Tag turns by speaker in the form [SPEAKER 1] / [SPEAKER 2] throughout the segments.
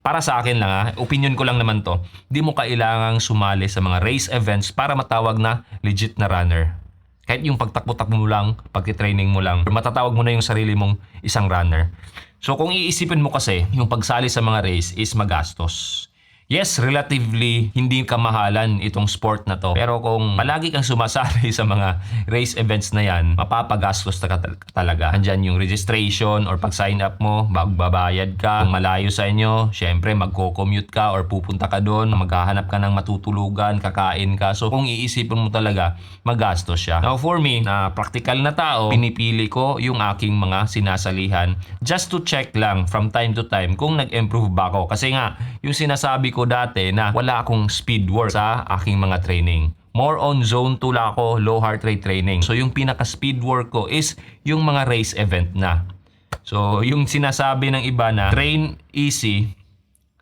[SPEAKER 1] Para sa akin lang opinion ko lang naman to, di mo kailangang sumali sa mga race events para matawag na legit na runner. Kahit yung pagtakbo-takbo mo lang, pagtitraining mo lang, matatawag mo na yung sarili mong isang runner. So kung iisipin mo kasi, yung pagsali sa mga race is magastos. Yes, relatively hindi kamahalan itong sport na to. Pero kung palagi kang sumasali sa mga race events na yan, mapapagastos ka talaga. Andyan yung registration or pag-sign up mo, magbabayad ka. Kung malayo sa inyo, syempre magko-commute ka or pupunta ka doon, maghahanap ka ng matutulugan, kakain ka. So kung iisipin mo talaga, magastos siya. Now for me, na practical na tao, pinipili ko yung aking mga sinasalihan just to check lang from time to time kung nag-improve ba ako. Kasi nga, yung sinasabi ko dati na wala akong speed work sa aking mga training. More on zone 2 lang ako, low heart rate training. So yung pinaka speed work ko is yung mga race event na. So yung sinasabi ng iba na train easy,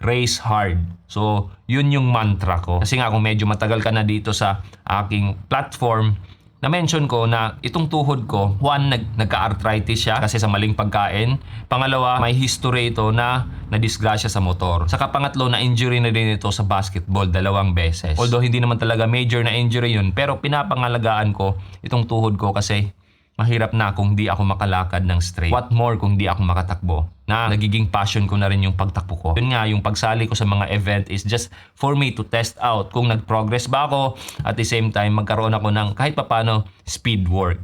[SPEAKER 1] race hard. So yun yung mantra ko. Kasi nga kung medyo matagal ka na dito sa aking platform, na-mention ko na itong tuhod ko, one, nagka-arthritis siya kasi sa maling pagkain. Pangalawa, may history ito na nadisgrasya sa motor. Saka pangatlo, na-injury na din ito sa basketball 2 beses. Although hindi naman talaga major na injury yun, pero pinapangalagaan ko itong tuhod ko kasi mahirap na kung di ako makalakad ng straight. What more kung di ako makatakbo? Na nagiging passion ko na rin yung pagtakbo ko. Yun nga, yung pagsali ko sa mga event is just for me to test out kung nag-progress ba ako at the same time magkaroon ako ng kahit papano speed work.